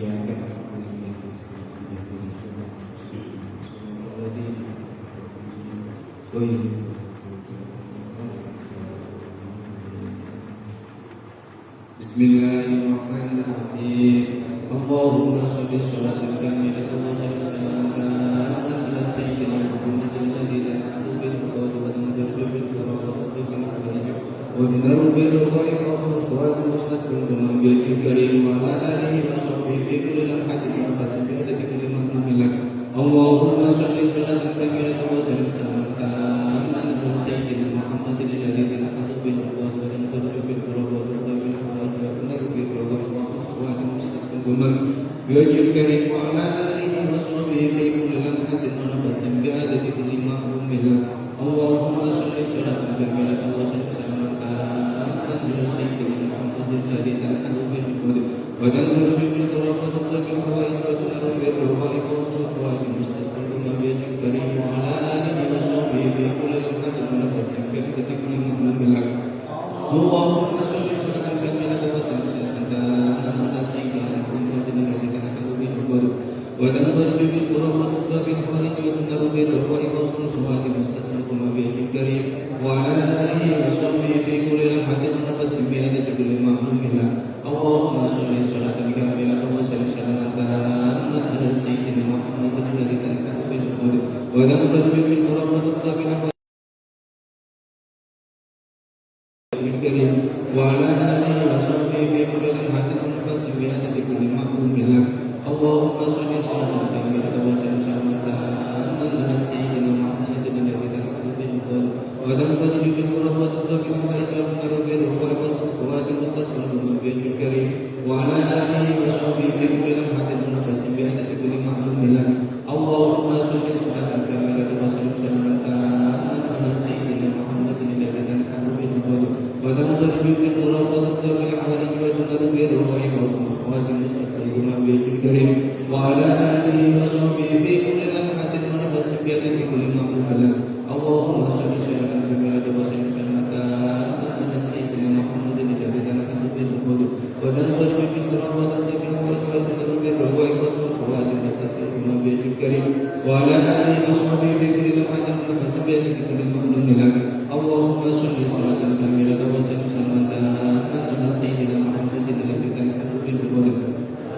Bismillahirrahmanirrahim. Allahumma sholli sholatan kamilatan wa sallim ala sayyidina Muhammadin alladhi la nahdu bil qawli wa tanzilu bil qur'ani wa naru bil qawli wa khawatu mustasqim bil karim wa ala alihi wa sahbihi fi kulli lamhatin wa nafsin bi kulli ma'lumin. Allahumma sholli sholatan kamilatan wa sallim ala sayyidina Muhammadin alladhi la nahdu bil qawli wa tanzilu bil qur'ani بوجه الكريم وعلى آله وصحبه في كل لمحة ونفس بعدد كل معلوم له. اللهم صل صلاة كاملة وسلم على سيدنا محمد الذي تنحل بالجود وتنفرج بالكرم وتقضي بالحوائج وتنال بالرغائب والصلوات المستسقى بوجه الكريم وعلى آله وصحبه في كل لمحة ونفس بعدد كل معلوم له. اللهم صل صلاة كاملة وسلم على سيدنا محمد الذي تنحل بالجود وتنفرج بالكرم وتقضى بالحوائج وتنال بالرغائب والصلوات المستسقى بوجه الكريم وعلى آله وصحبه في كل لمحة ونفس بعدد كل معلوم له. اللهم صل صلاة كاملة وسلم على سيدنا محمد الذي تنحل بالجود وتنفرج بالكرم وتقضى بالحوائج الكريم وعلى آله وصحبه في كل لمحة ونفس بعدد كل معلوم له. اللهم صل صلاة كاملة وسلم على سيدنا محمد الذي تنحل بالجود وتنفرج بالكرم وتقضى بالحوائج وتنال بالرغائب والصلوات المستسقى بوجه الكريم وعلى آله وصحبه في كل لمحة ونفس بعدد كل معلوم له. اللهم صل صلاة كاملة وسلم على سيدنا محمد الذي تنحل بالجود وتنفرج بالكرم وتقضى بالحوائج وتنال بالرغائب والصلوات المستسقى بوجه الكريم وعلى آله وصحبه في كل لمحة ونفس بعدد كل معلوم له. اللهم صل صلاة كاملة وسلم على سيدنا محمد الذي تنحل بالجود وتنفرج بالكرم وتقضى بالحوائج وتنال بالرغائب والصلوات المستسقى بوجه الكريم وعلى آله وصحبه في كل لمحة ونفس بعدد كل معلوم له. اللهم صل صلاة كاملة وسلم على سيدنا محمد الذي تنحل بالجود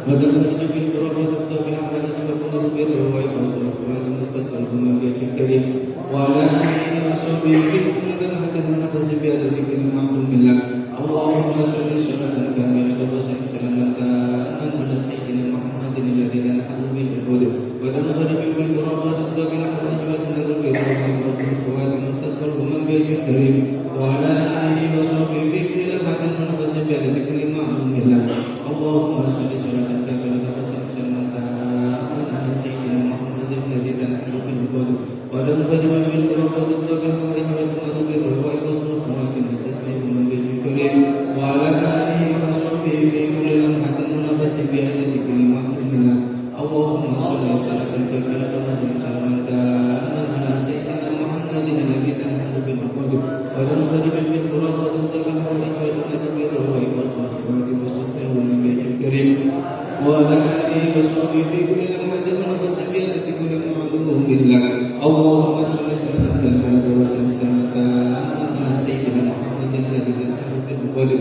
وتنفرج بالكرم وتقضى بالحوائج وتنال بالرغائب والصلوات المستسقى بوجه الكريم وعلى آله وصحبه في كل لمحة ونفس بعدد كل معلوم له. اللهم صل صلاة كاملة وسلم على سيدنا محمد الذي تنحل بالجود وتنفرج بالكرم وتقضى بالحوائج وتنال بالرغائب والصلوات المستسقى بوجه الكريم وعلى آله وصحبه في كل لمحة ونفس بعدد كل معلوم له. اللهم صل صلاة كاملة وسلم على سيدنا محمد الذي تنحل بالجود وتنفرج بالكرم وتقضى بالحوائج وتنال بالرغائب والصلوات المستسقى بوجه الكريم وعلى آله وصحبه في كل لمحة ونفس بعدد كل معلوم له. اللهم صل صلاة كاملة وسلم على سيدنا محمد الذي تنحل بالجود وتنفرج بالكرم وتقضى بالحوائج وتنال بالرغائب والصلوات المستسقى بوجه الكريم وعلى آله وصحبه في كل لمحة ونفس بعدد كل معلوم له. اللهم صل صلاة كاملة وسلم على سيدنا محمد الذي تنحل بالجود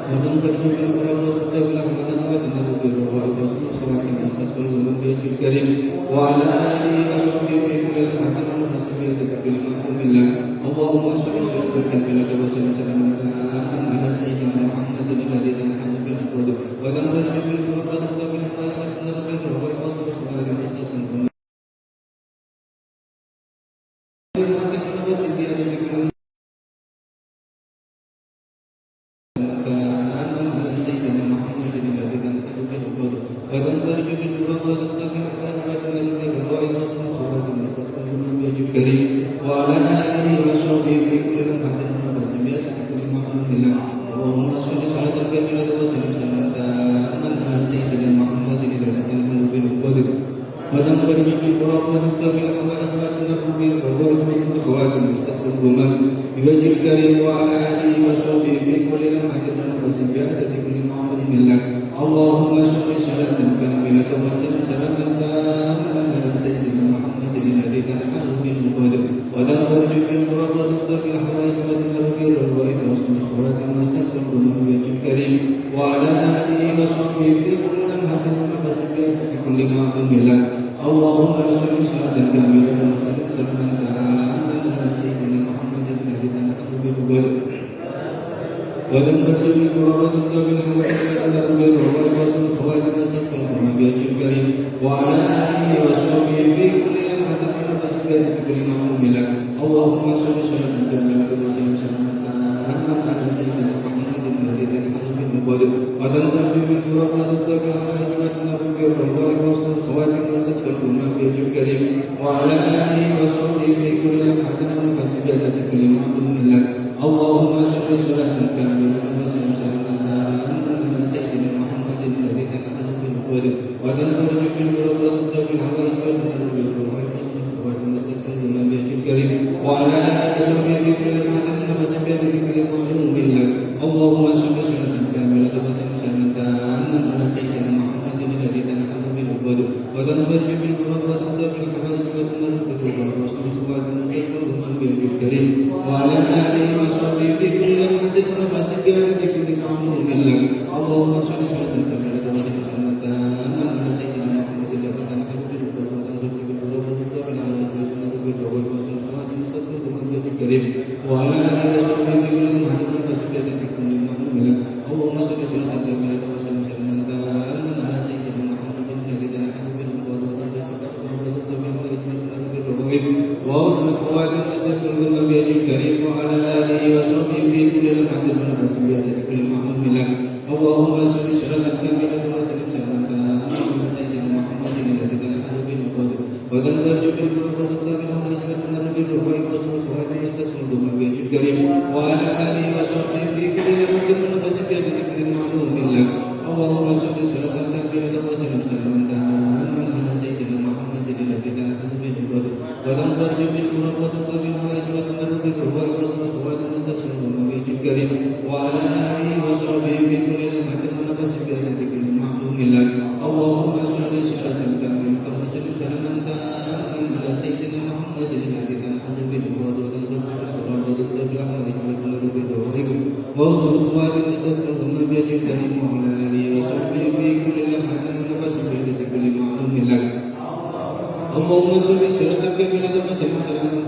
وتنفرج بالكرم وتقضى بالحوائج وتنال بالرغائب والصلوات المستسقى بوجه الكريم وعلى آله وصحبه في كل لمحة ونفس بعدد كل معلوم له. اللهم صل صلاة كاملة وسلم على سيدنا محمد الذي تنحل بالجود وتنفرج بالكرم وتقضى بالحوائج وتنال بالرغائب والصلوات المستسقى وعلى آله وصحبه في كل لمحة ونفس بعدد كل معلوم له. اللهم صل صلاة كاملة وسلم على سيدنا محمد الذي تنحل بالجود وتنفرج بالكرم وتقضى بالحوائج وتنال بالرغائب والصلوات المستسقى بوجه الكريم وعلى آله وصحبه في كل لمحة ونفس بعدد كل معلوم له. اللهم صل صلاة كاملة وصحبه في كل لمحة ونفس بيدك بكل معلوم لك اللهم صل صلاة كاملة وسلم سلما تاما على سيدنا محمد الذي تنحل به ولم تكن بقرابة بالحمد لله بالرواية وصل الخواتم وسلم النبي الكريم وعلى آله وصحبه في كل لمحة ونفس بيدك بكل معلوم لك اللهم صل صلاة كاملة وسلم سلما تاما على سيدنا محمد الذي تنحل به وتنظر بالقرابة بالحمد بالرواية وصل الخواتم وسلم النبي الكريم وعلى آله وصحبه في كل لمحة ونفس بيدك بكل معلوم لك اللهم صل صلاة كاملة وسلم سلاما على سيدنا محمد الذي تنحل به وتنفرج بالقربات بالحوائج وتنفرج بالروح وتستسلم النبي الكريم وعلى آله وصحبه في كل لمحة ونفس بيدك بكل معلوم لك اللهم صل صلاة كاملة وسلم سلاما على سيدنا محمد الذي تنحل به وتنفرج بالقربات بالحوائج وتنفرج بالروح وتستسلم النبي الكريم وعلى آله وصحبه في كل لمحة ونفس بيدك بكل معلوم لك اللهم صل صلاة كاملة وسلم سلاما على سيدنا محمد الذي تنحل به وتنفرج بالقربات بالحوائج وتنفرج بالروح وتستسلم النبي الكريم وعلى آله وصحبه في كل لمحة ونفس بيدك بكل معلوم لك اللهم صل صلاة كاملة وسلم سلاما على سيدنا محمد الذي تنحل به ووصل الخواتم واستسلم النبي الكريم وعلى آله وصحبه في كل لمحة ونفس بيدك بكل معلوم لك اللهم صل صلاة كاملة وسلم سلاما على سيدنا محمد الذي تنحل به وتنفرج بالقربات بالحوائج وتنفرج بالروح وصل الخواتم واستسلم النبي الكريم وعلى آله وصحبه في كل لمحة ونفس بيدك بكل معلوم لك اللهم صل صلاة كاملة وسلم سلاما على سيدنا محمد الذي تنحل به وتنفرج بالقربات بالحوائج وتنفرج بالروح وصل الخواتم واستسلم النبي الكريم وعلى آله وصحبه في كل لمحة ونفس بيدك بكل معلوم لك اللهم صل صلاة كاملة وسلم سلاما على سيدنا محمد الذي تنحل به وتنفرج بالقربات بالحوائج وتنفرج بالروح وصل الخواتم واستسلم النبي الكريم وعلى آله وصحبه في كل لمحة ونفس بيدك بكل معلوم لك اللهم صل صلاة كاملة وسلم سلاما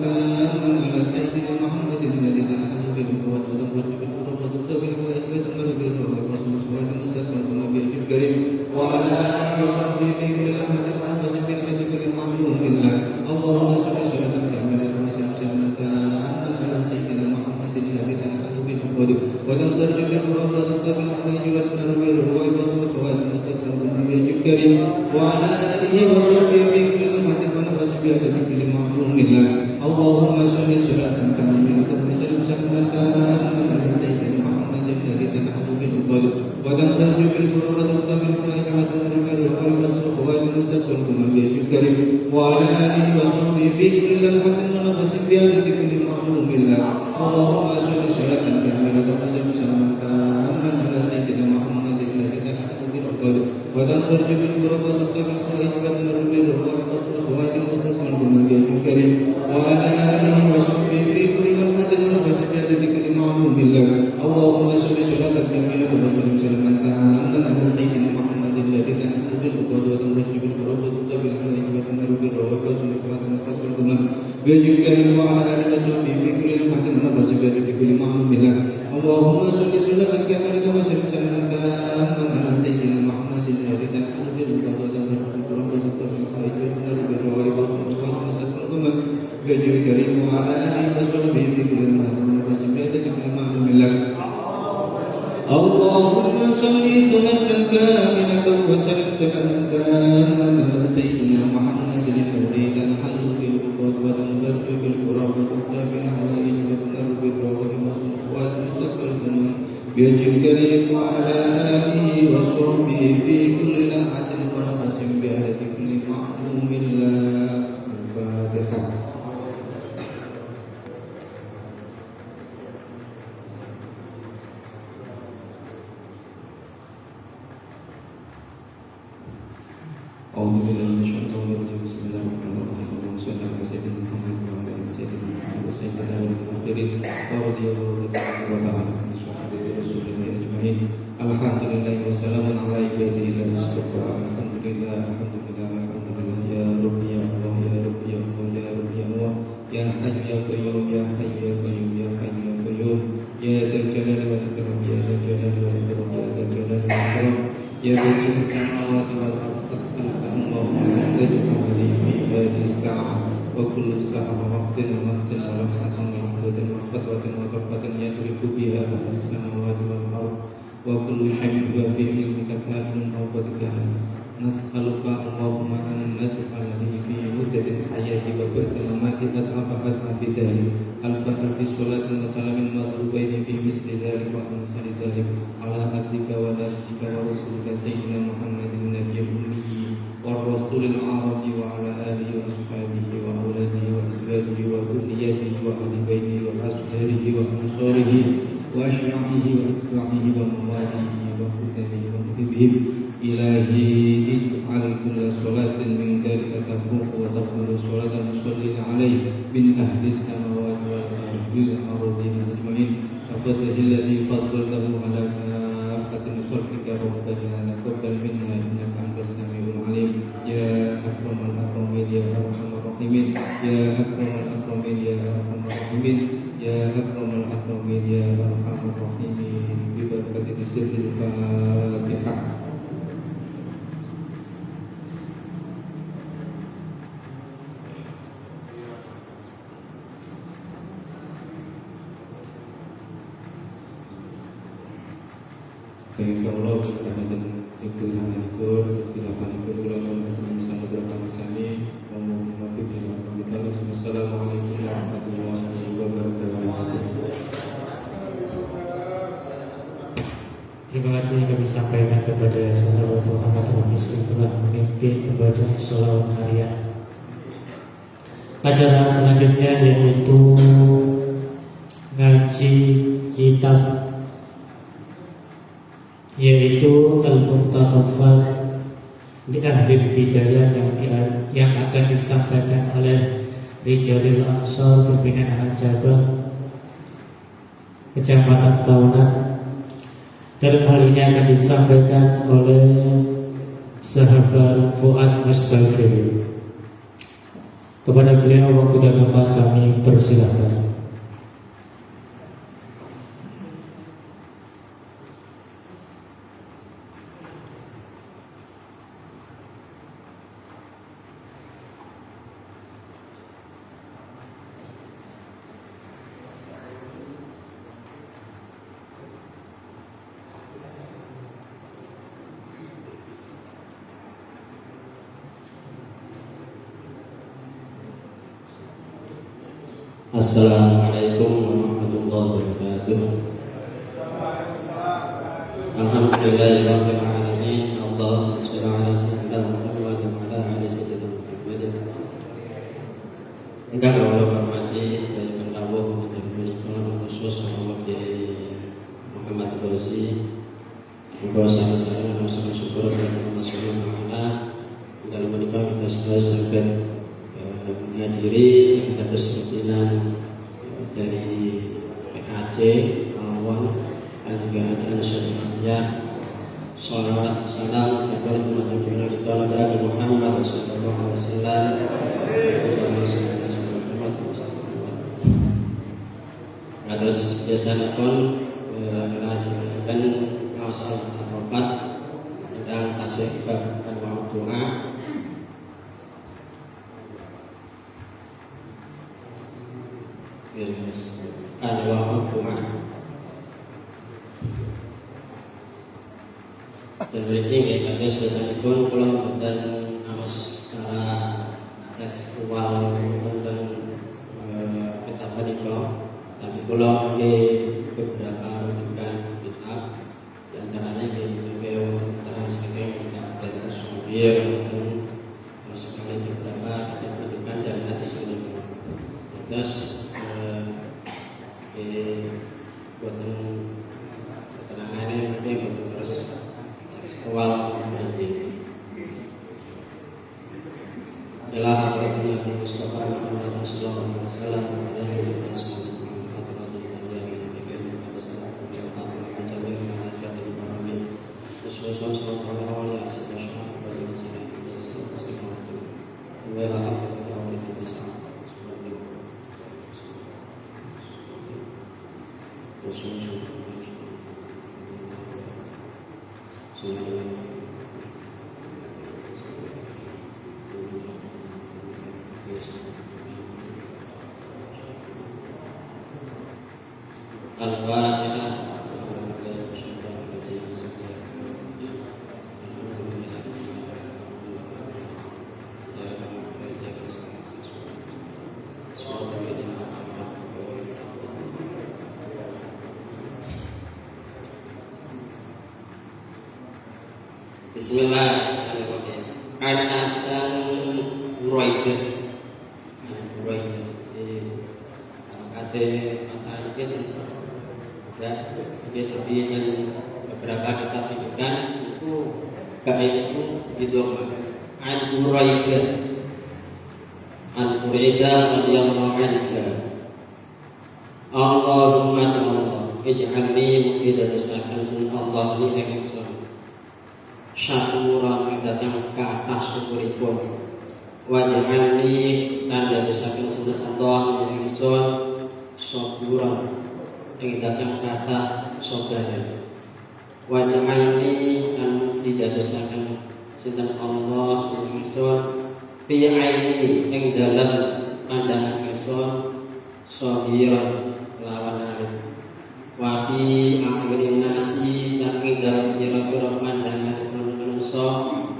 على سيدنا محمد الذي تنحل به وتنفرج بالقربات بالحوائج وتنفرج بالروح وصل الخواتم واستسلم النبي الكريم وعلى آله وصحبه في كل لمحة ونفس بيدك بكل معلوم لك اللهم صل صلاة كاملة وسلم سلاما على سيدنا محمد الذي تنحل به وتنفرج بالقربات بالحوائج وتنفرج بالروح وصل الخواتم واستسلم النبي الكريم وعلى آله وصحبه في كل لمحة ونفس بيدك بكل معلوم لك اللهم صل صلاة كاملة وسلم سلاما على سيدنا محمد الذي تنحل به وتنفرج بالقربات بالحوائج وتنفرج بالروح وصل الخواتم واستسلم النبي الكريم وعلى آله وصحبه في كل لمحة ونفس بيدك بكل معلوم لك اللهم صل صلاة كاملة وسلم سلاما على سيدنا محمد الذي تنحل به وتنفرج بالقربات بالحوائج وتنفرج بالروح وصل الخواتم واستسلم النبي الكريم وعلى آله وصحبه في كل لمحة ونفس بيدك بكل معلوم لك اللهم صل صلاة كاملة وسلم سلاما على سيدنا محمد الذي تنحل به وتنفرج بالقربات بالحوائج وتنفرج بالروح وصل الخواتم واستسلم النبي الكريم وعلى آله وصحبه في كل لمحة ونفس بيدك بكل معلوم لك اللهم صل صلاة كاملة وسلم سلاما على سيدنا محمد الذي تنحل به وتنفرج بالقربات بالحوائج وتنفرج بالروح وصل الخواتم واستسلم النبي الكريم وعلى آله وصحبه في كل لمحة ونفس بيدك بكل معلوم لك اللهم صل صلاة كاملة وسلم سلاما على سيدنا محمد الذي تنحل به وتنفرج بالقربات بالحوائج وتنفرج بالروح وصل الخواتم واستسلم النبي الكريم وعلى آله وصحبه في كل لمحة ونفس بيدك بكل معلوم لك الفاتحة. أعوذ بالله من الشيطان الرجيم بسم الله الرحمن الرحيم اللهم صل على سيدنا محمد وعلى آل سيدنا محمد وسيدنا المؤخرين ورضي الله تعالى عن صحابة رسول الله أجمعين الحمد لله والسلام عليكم alhamdulillah, alhamdulillah, alhamdulillah, ya Rabbi ya Allah, ya Rabbi ya Allah, ya Rabbi ya Allah, ya Hayyu ya Qayyum, ya Hayyu ya Qayyum, ya Hayyu ya Qayyum, ya Dzal Jalali wal Ikram, ya Dzal Jalali wal Ikram, ya Dzal Jalali wal Ikram, ya Badi'us samawati wal ardh, as'aluka Allahumma an taj'ala li fi hadhihi as-sa'ah wa kulli sa'ah wa waqtin wa nafsin wa lamhatin wa lahzatin wa khatwatin wa rafatin yadriku biha ahlus samawati wal ardh wa kullu shay'in huwa fi ilmika kainun aw qadikahan. Nas'aluka Allahumma an naj'ala li fi muddatil hayati wa ba'da mamati at'afa bidahi al-fatihati sholatin wa salamin madrubaini fi misli dhalik wa amsali dhalik ala abdika wa nabiyyika wa rasulika sayyidina Muhammadin nabiyil ummi wa rasulil arabi wa ala alihi wa ashabihi wa auladihi wa azwajihi wa dhurriyyatihi wa ahli baitihi wa asharihi wa ansarihi wa asya'ihi wa asba'ihi wa mawalihi wa hudanihi wa muhibbihim ilahi ij'al kulla sholatin min dhalika tafuq wa taqbulu sholatan musallina alaih min ahli samawati wal ardi ajma'in faqadhi alladhi faddaltahu ala kafatin khalqika rabbana taqabbal minna innaka antas samiul alim ya akramal akramin ya arhamar rahimin ya akramal akramin ya arhamar rahimin ya akramal akramin ya arhamar rahimin bi barakati sirril Fatihah. Insyaallah kita akan ikuti itu silakan ikuti lakukan samudra kami memohon kita. Wassalamualaikum warahmatullahi wabarakatuh. Terima kasih kami sampaikan kepada saudara Muhammad Rasul telah memimpin pembacaan sholawat harian. Acara selanjutnya yaitu ngaji kitab, yaitu Al-Muqtadafat di Ahlul Bidayah yang akan disampaikan oleh Rijalil Ansor pimpinan anak cabang Kecamatan Taunat. Dalam hal ini akan disampaikan oleh sahabat Fuad Mustafil. Kepada beliau waktu dan tempat kami persilakan. Assalamualaikum warahmatullahi wabarakatuh. Alhamdulillahirabbil alamin. Allahumma shalli ala sayyidina Muhammad wa ala ali sayyidina Muhammad. Engkau Allah hormati sedaya Allah dan menikah khusus Muhammad Rosi. Engkau sama-sama syukur kepada Allah Subhanahu wa taala dalam menikah kita sampai menghadiri atas pimpinan dari PAC Awal dan juga ada Syariah. Salawat salam kepada Nabi Muhammad sallallahu alaihi wasallam. Terus biasa pun dan masalah Arafat dan tasik dan doa. Ada waktu Jumat dan berarti kita sudah pun pulang dan harus tekstual dan kita berikut tapi pulang di beberapa rujukan kitab di antaranya di video transkript dan sumber dan sekali beberapa rujukan dari hadis ini. Terus buatan keterangannya nanti untuk terus awal nanti adalah Nabi Mustafa Muhammad sallallahu alaihi wasallam dari Al-Fatihah. Bismillahirrahmanirrahim. An Buraidah. Buraidah. Ada mungkin ya, mungkin yang beberapa kitab rujukan itu baik itu didomah. An Buraidah. An Buraidah radhiyallahu anhu. Allahumma Allah ij'alni muqiddatan sun Allah li ihsan. Syakuran datang ke atas syukuripun waj'alni tanda dosakan sunat Allah yang ingsun saburan yang datang ke atas saudara waj'alni dan tidak dosakan sunat Allah yang ingsun fi aini yang dalam pandangan ingsun sabiran lawan alim wa fi akhirin nasi dan dalam kira-kira pandangan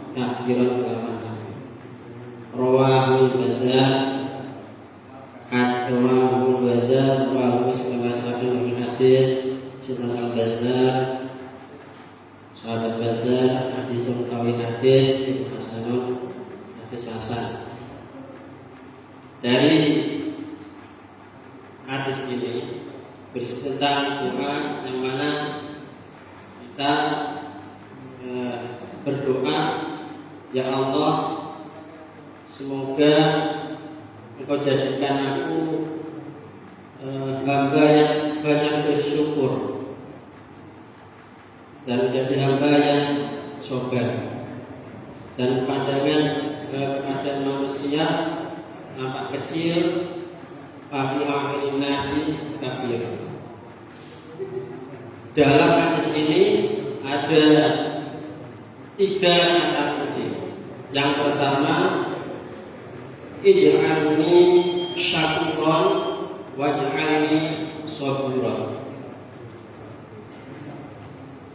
takbiran kelamaan rawahul bazar rawahul bazar wa muslimatun min hadis sunan al-bazar sahabat bazar hadis mutawi hadis hasanun hadis hasan dari hadis ini berisi tentang doa yang mana kita berdoa, ya Allah, semoga Engkau jadikan aku hamba yang banyak bersyukur dan menjadi hamba yang sabar dan pandangan kepada manusia nampak kecil, tapi akhirin nasi kabir. Dalam hadis ini ada 3 kata kunci. Yang pertama, ij'alni syakuran waj'alni saburan.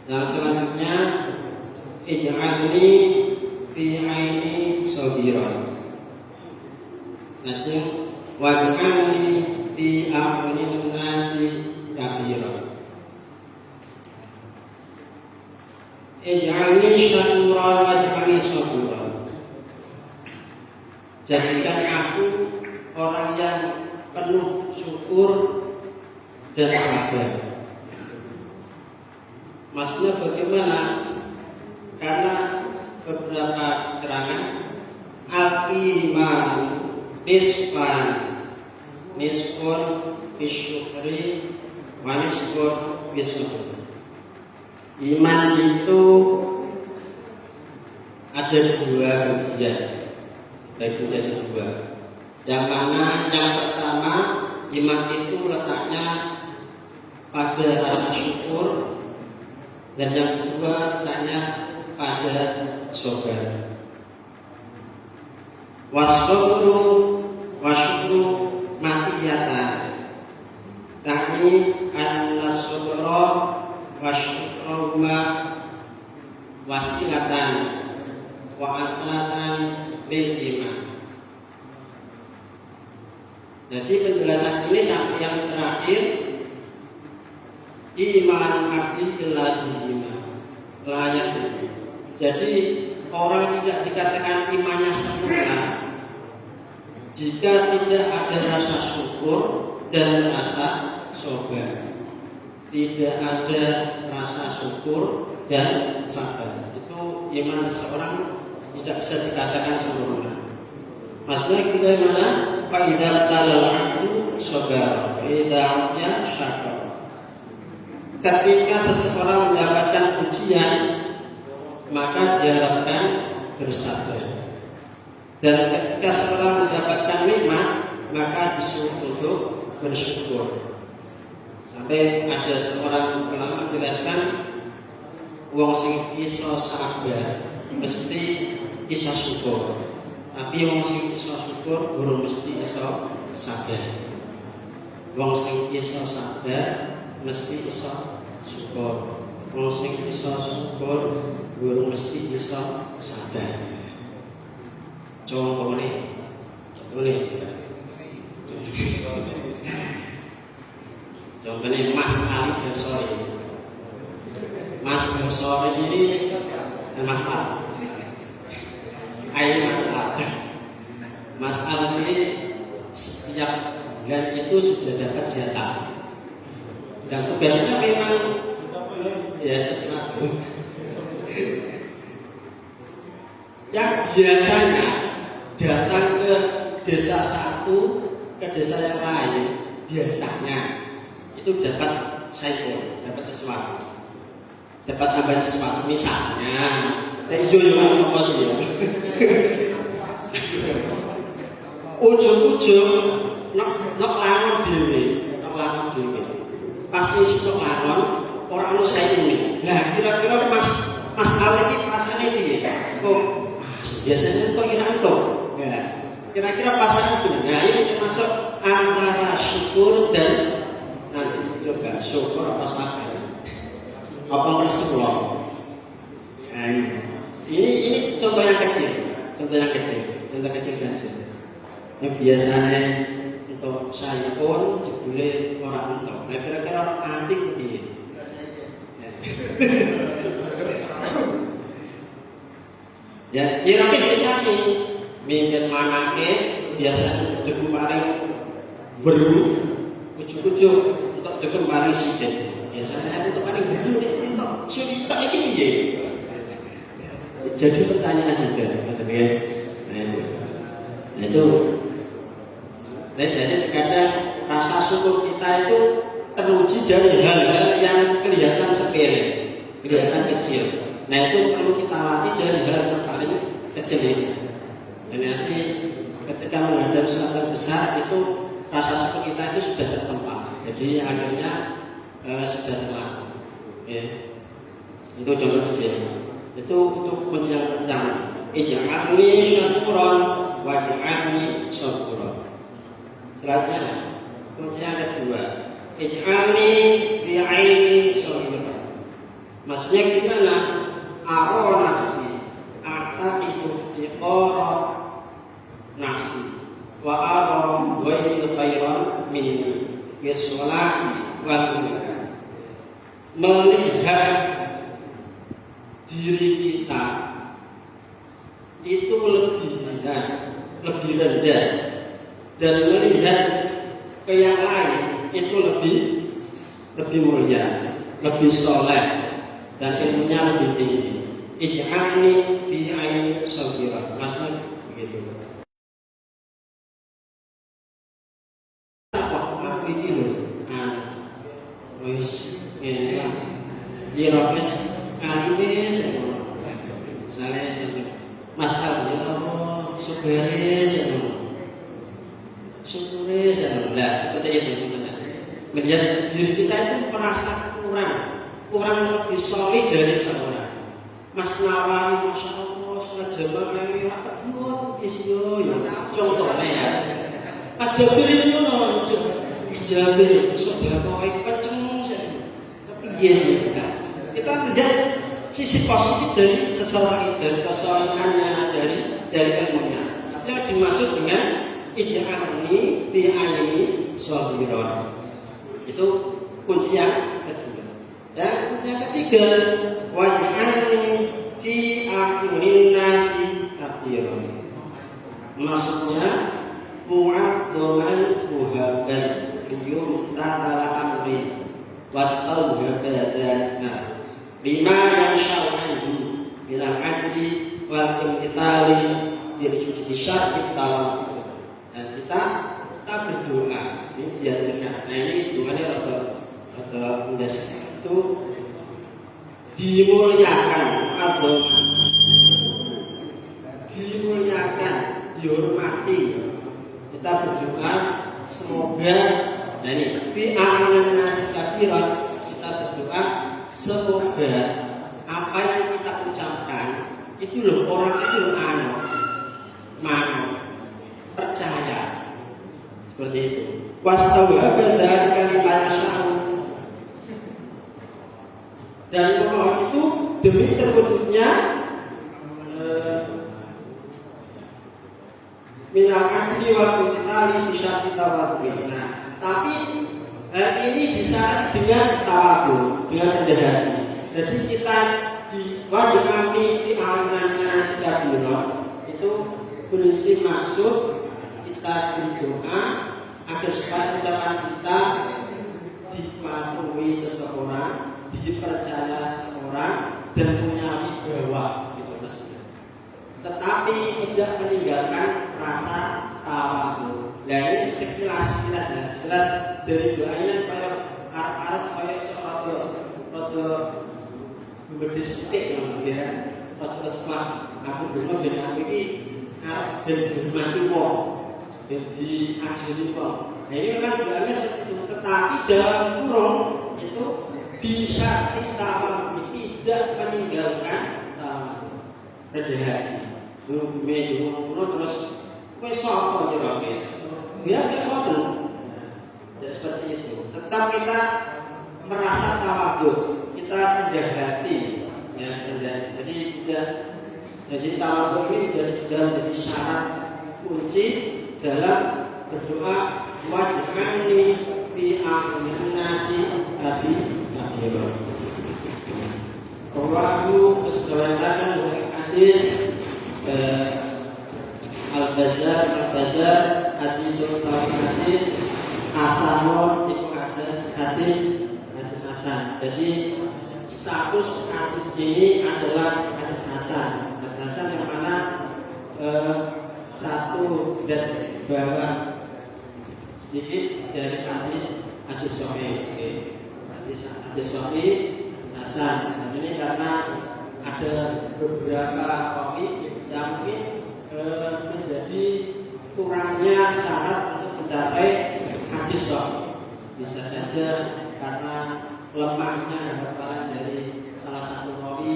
Yang selanjutnya, ij'alni fi aini sabiran. Nanti waj'alni fi a'yunin nasi kabiran. Ij'alni syakuran waj'alni saburan. Jadikan aku orang yang penuh syukur dan sabar. Maksudnya bagaimana? Karena beberapa keterangan al-iman nisfun bisyukri wa nisfun bisyukri. Iman itu ada 2 bagian, bagi menjadi 2. Yang mana yang pertama, iman itu letaknya pada rasa syukur, dan yang kedua letaknya pada sabar. Wasyukru matiyatan. Tani an-nasra wasyukruma wasilatan wa asasan lil iman. Jadi penjelasan ini sampai yang terakhir, iman abdi illa iman layak. Jadi orang tidak dikatakan imannya sempurna jika tidak ada rasa syukur dan rasa sabar. Tidak ada rasa syukur dan sabar, itu iman seseorang tidak bisa dikatakan sempurna. Maksudnya bagaimana? Fa'idha talal abdu sabar, fa'idha syakar. Ketika seseorang mendapatkan ujian, maka diharapkan bersabar. Dan ketika seseorang mendapatkan nikmat, maka disuruh untuk bersyukur. Sampai ada seorang ulama menjelaskan, wong sing iso sabar mesti iso syukur, tapi wong sing iso syukur burung mesti iso sabar. Wong sing iso sabar mesti iso syukur. Wong sing iso syukur guru mesti iso sabar. Contohnya Mas Ali Besori. Mas Besori ini Mas Al. Mas Al. Mas Al ini setiap bulan itu sudah dapat jatah. Dan tugasnya memang ya sesuatu yang biasanya datang ke desa satu ke desa yang lain, biasanya itu dapat dapat sesuatu, dapat tambahan sesuatu. Misalnya yang apa sih ya? Ujung-ujung nok langon dhewe. Pas isi nok langon orang anu saya ini. Nah, kira-kira Mas Ale iki pasane piye? Kok biasanya kok kira-kira ya. Kira-kira pasane piye? Nah, ini termasuk antara syukur dan nanti coba syukur apa sabar. Apa bersyukur? Nah, ini contoh yang kecil saja. Yang biasanya untuk saya pun jebule orang entuk. Nah, kira-kira orang antik piye? Ya, tapi sisane mimpin manake biasa degem paring beru ujug-ujug untuk degem paring sithik. Biasanya untuk paring beru itu cerita iki piye? Jadi pertanyaan juga, betul ya? Nah itu, jadi kadang rasa syukur kita itu teruji dari hal-hal yang kelihatan sepele, kelihatan kecil. Nah itu perlu kita latih dari hal yang paling kecil ini. Dan nanti ketika menghadapi sesuatu yang besar itu rasa syukur kita itu sudah tertempa. Jadi akhirnya sudah terlatih. Ya. Itu contoh kecil. Itu kunci yang pertama. Ij'alni syakuran waj'alni saburan. Selanjutnya kunci yang kedua. Ij'alni fi 'aini sabiran. Maksudnya gimana? Aro nafsi ataqidu iqara nafsi wa aro ghairi khairan minni fi sholati wal melihat diri kita itu lebih rendah dan melihat ke yang lain itu lebih mulia, lebih soleh dan ilmunya lebih tinggi. Ij'alni fi 'aini sabiran. Maksudnya begitu. Aku iki lho. Wis ngene lah. Dirobes kalime semono. Misalnya contoh Mas Al Allah subhanahu syukure lah seperti itu teman-teman. Melihat diri kita itu merasa kurang lebih solid dari seorang. Mas Nawawi Masya Allah sudah jamaah yang kedua isyo ya contohnya ya. Mas Jabir itu Mas Jabir sudah kawai peceng tapi yes kita melihat sisi positif dari seseorang itu, dari kesolehannya, dari ilmunya. Yang dimaksud dengan ij'alni fi 'aini sabiran. Itu kunci yang kedua. Ya, kunci yang ketiga, waj'alni fi a'yunin nasi katsiran. Maksudnya mu'adzaman muhabban yum ta'ala amri wastauhabadana lima yang syar'anhu bilang adli wal imtithali di syar'i tawakul. Dan kita berdoa ini diajarkan. Nah ini doanya rada mendasar itu dimuliakan agama, dimuliakan, dihormati. Kita berdoa semoga nah ini fi a'yunin nasi katsiran, kita berdoa semoga apa yang kita ucapkan itu loh orang itu mau percaya seperti itu. Wastauhaba dari kalimat sya'u dan memohon itu demi terwujudnya minal akli wal qitali bisa kita lakukan. Nah, tapi ini bisa dengan tawadhu, dengan rendah hati. Jadi kita diwajibkan di amalan sikabiro itu berisi maksud kita berdoa agar supaya ucapan kita dipatuhi seseorang, dipercaya seseorang dan punya wibawa gitu maksudnya. Tetapi tidak meninggalkan rasa tawadhu. Nah ini sekilas dari doanya kayak arah kayak sesuatu gede sithik ya. Rata-rata aku dulu ben aku iki arep ben dihormati wong, ben diajeni wong. Nah ini memang doanya seperti itu, tetapi dalam kurung itu bisa kita tidak meninggalkan rendah hati. Terus wis sapa ya wis. Ya betul. Ya seperti itu. Tetap kita merasa tawadhu, kita rendah hati, ya rendah. Jadi tawadhu ini sudah jadi syarat kunci dalam berdoa waj'alni fi a'yunin nasi nabiyya. Rawahu kesedaran dari hadis Al-Bazar hadis hasanun itu hadis hasan. Jadi status hadis ini adalah hadis hasan. Hadis hasan yang mana satu dan bawah sedikit dari hadis sahih. Hadis sahih hasan. Nah, ini karena ada beberapa rawi yang mungkin menjadi kurangnya syarat untuk mencapai hadis sahih. Bisa saja karena lemahnya hafalan dari salah satu rawi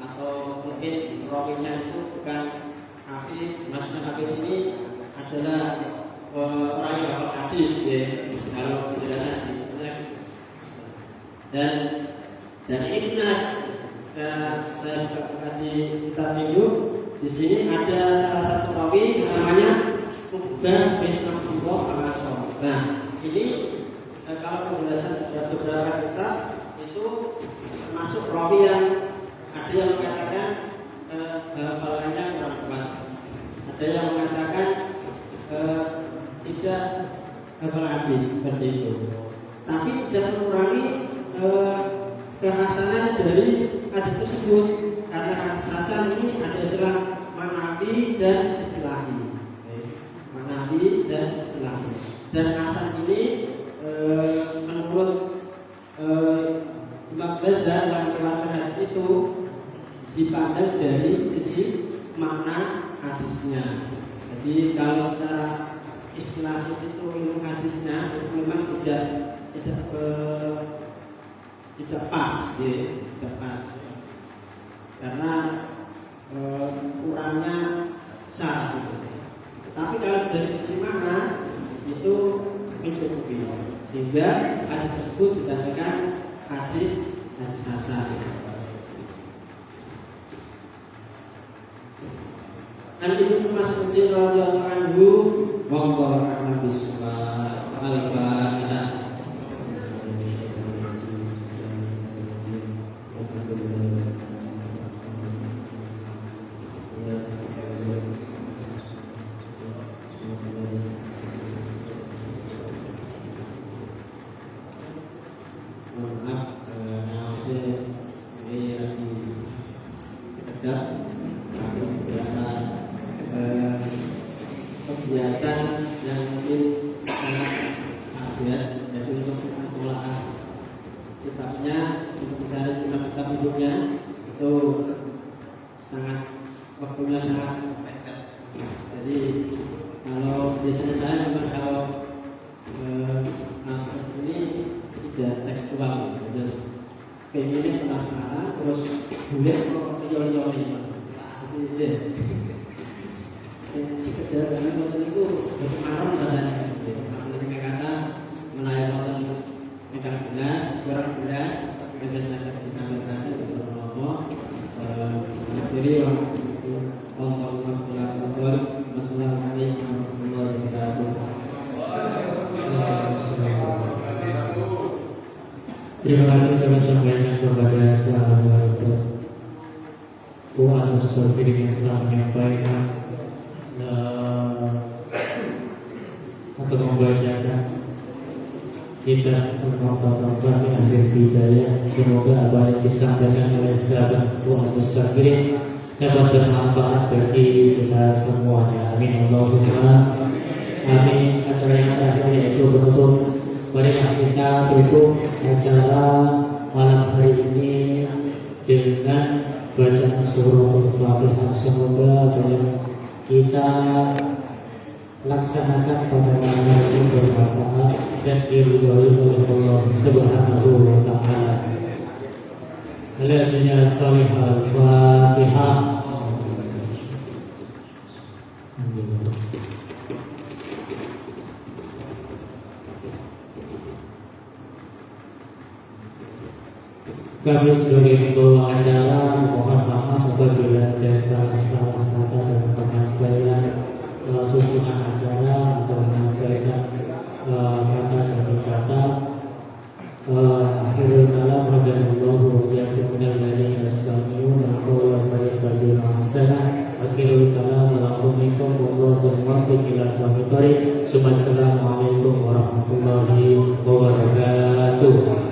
atau mungkin rawinya itu bukan hafid. Maksudnya hafid ini adalah orang yang hafal hadis ya. Kalau penjelasan dan ini benar. Saya buka di kitab minggu. Di sini ada salah satu rawi namanya Uqbah bin Abdullah al-Asram. Nah, ini kalau penjelasan dari beberapa kitab itu termasuk rawi yang ada yang mengatakan hafalannya kurang kuat, ada yang mengatakan tidak hafal hadis seperti itu. Tapi tidak mengurangi kehasanan dari hadis tersebut, karena hadis hasan ini ada istilah manabi dan istilahi. Manabi dan istilahi. Dan hasan ini menurut Imam Ghazali yang meriwayatkan hadis itu dipandang dari sisi makna hadisnya. Jadi kalau secara istilah itu ilmu hadisnya itu memang tidak pas, ya, tidak pas. Karena kurangnya syarat itu. Tetapi kalau dari sisi makna itu mencukupi, sehingga hadis tersebut dikatakan hadis hasan. Dan Ibnu Mas'ud radhiyallahu anhu wallahu a'lam bishawab. Al-Fatihah. Kegiatan yang mungkin sangat update, jadi untuk mengelola kitabnya, untuk mencari kitab hidupnya itu sangat waktunya sangat mepet. Jadi kalau biasanya saya memang kalau seperti ini tidak tekstual, terus pengennya penasaran, terus boleh kok yoli-yoli, jadi sekedar dengan konten itu berpengaruh bahasanya. Ketika kata melayani konten megang jelas, kurang jelas, bebas ada kita. Sofiri yang telah menyampaikan untuk membacakan kita bermohon di akhir hidayah. Semoga apa yang disampaikan oleh sahabat Tuhan Mustaqirin dapat bermanfaat bagi kita semuanya. Amin Allahumma amin. Acara yang terakhir yaitu penutup. Marilah kita tutup acara malam hari ini dengan bacaan suratul Fatihah. Semoga kita laksanakan pada malam hari ini bermanfaat dan diridhoi oleh Allah Subhanahu wa taala. Alhamdulillah salihal Fatihah. Kami sebagai pembawa acara mohon maaf apabila ada salah-salah kata dan penyampaian susunan acara atau menyampaikan kata demi kata. Akhirul kalam radhiyallahu anhu minal yastami'una qawla fayattabi'una ahsana. Akhirul kalam alaikum wallahu muwaffiq ila aqwamit thoriq. Assalamualaikum warahmatullahi wabarakatuh.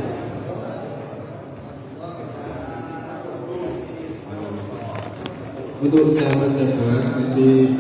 Untuk sahabat sahabat nanti